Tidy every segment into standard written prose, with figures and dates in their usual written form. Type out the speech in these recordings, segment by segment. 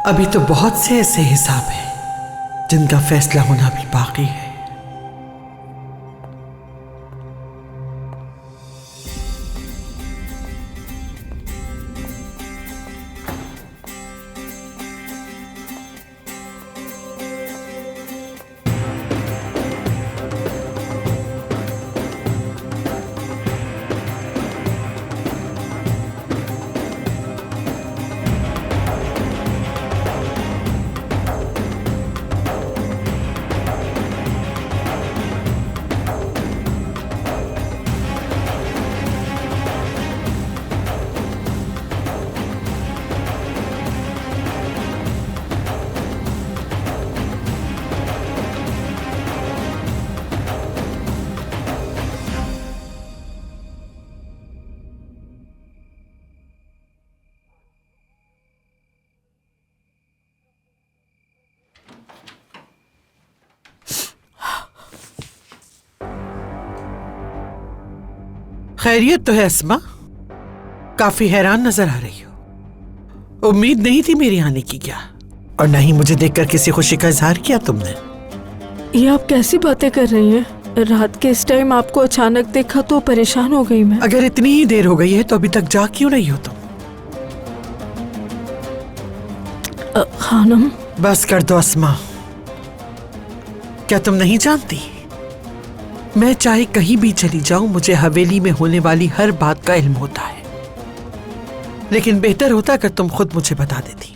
अभी तो बहुत से ऐसे हिसाब हैं जिनका फैसला होना भी बाकी है। खैरियत तो है अस्मा? काफी हैरान नजर आ रही हो। उम्मीद नहीं थी मेरी आने की क्या? और न ही मुझे देखकर किसी खुशी का इजहार किया तुमने। ये आप कैसी बातें कर रही हैं? रात के इस टाइम आपको अचानक देखा तो परेशान हो गई मैं। अगर इतनी ही देर हो गई है तो अभी तक जाग क्यों नहीं हो तुम? खानम, बस कर दो अस्मा। क्या तुम नहीं जानती? मैं चाहे कहीं भी चली जाऊं, मुझे हवेली में होने वाली हर बात का इल्म होता है। लेकिन बेहतर होता अगर तुम खुद मुझे बता देती।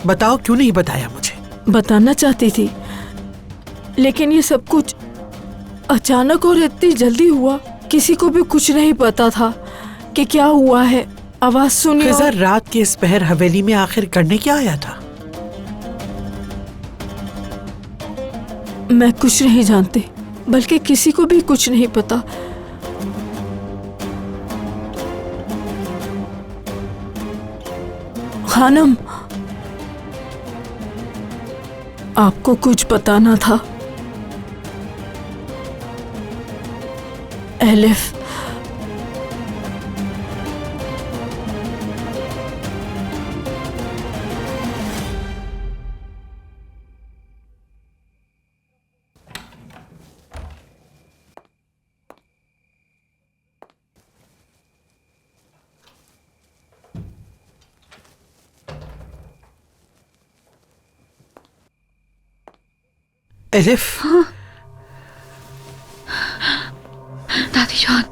बताओ क्यों नहीं बताया मुझे? बताना चाहती थी, लेकिन ये सब कुछ अचानक और इतनी जल्दी हुआ, किसी को भी कुछ नहीं पता था कि क्या हुआ है। आवाज सुनी। खिज़र रात के इस पहर हवेली में आखिर करने क्या आया था? मैं कुछ नहीं जानती, बल्कि किसी को भी कुछ नहीं पता। खानम, आपको कुछ बताना था। Elif, elif. हाँ। दादी जान,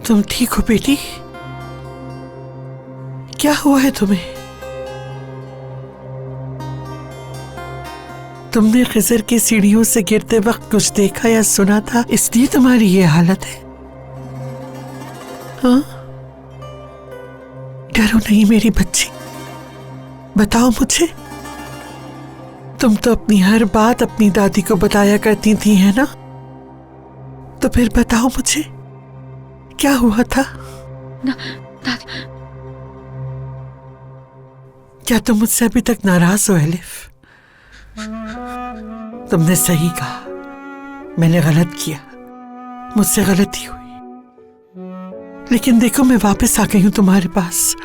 तुम ठीक हो बेटी? क्या हुआ है तुम्हें? तुमने खिज़र की सीढ़ियों से गिरते वक्त कुछ देखा या सुना था, इसलिए तुम्हारी ये हालत है? हाँ? डरो नहीं मेरी बच्ची, बताओ मुझे। तुम तो अपनी हर बात अपनी दादी को बताया करती थी, है ना? तो फिर बताओ मुझे, क्या हुआ था? दादी, क्या तुम मुझसे अभी तक नाराज हो एलिफ? तुमने सही कहा, मैंने गलत किया, मुझसे गलती हुई। लेकिन देखो, मैं वापस आ गई हूं तुम्हारे पास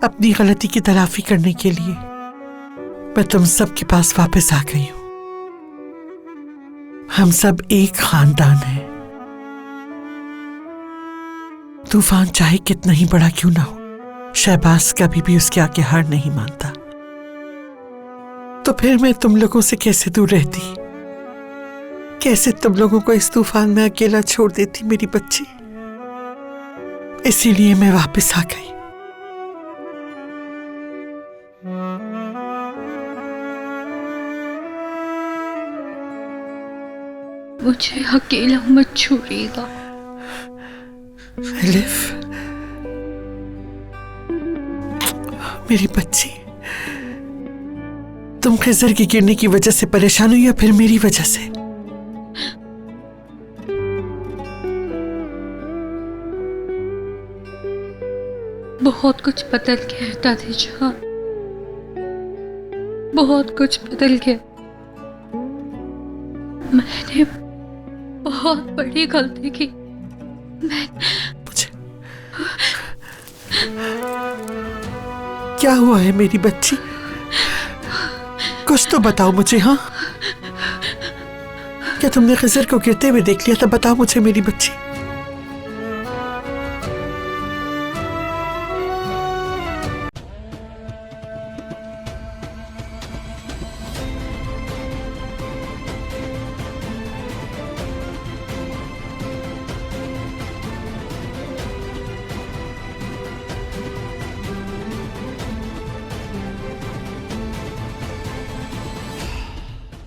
अपनी गलती की तलाफी करने के लिए। मैं तुम सब के पास वापस आ गई हूं। हम सब एक खानदान हैं। तूफान चाहे कितना ही बड़ा क्यों ना हो, शहबाज कभी भी उसके आगे हार नहीं मानता। तो फिर मैं तुम लोगों से कैसे दूर रहती? कैसे तुम लोगों को इस तूफान में अकेला छोड़ देती मेरी बच्ची? इसीलिए मैं वापस आ गई। मुझे अकेला मत छोड़िएगा। एलिफ, मेरी बच्ची, तुम खिज़र की गिरने की वजह से परेशान हो या फिर मेरी वजह से? बहुत कुछ बदल गया है दादी जान, बहुत कुछ बदल गया। मैंने बहुत बड़ी गलती की। क्या हुआ है मेरी बच्ची? कुछ तो बताओ मुझे। हाँ, क्या तुमने खिजर को गिरते हुए देख लिया था? बताओ मुझे मेरी बच्ची।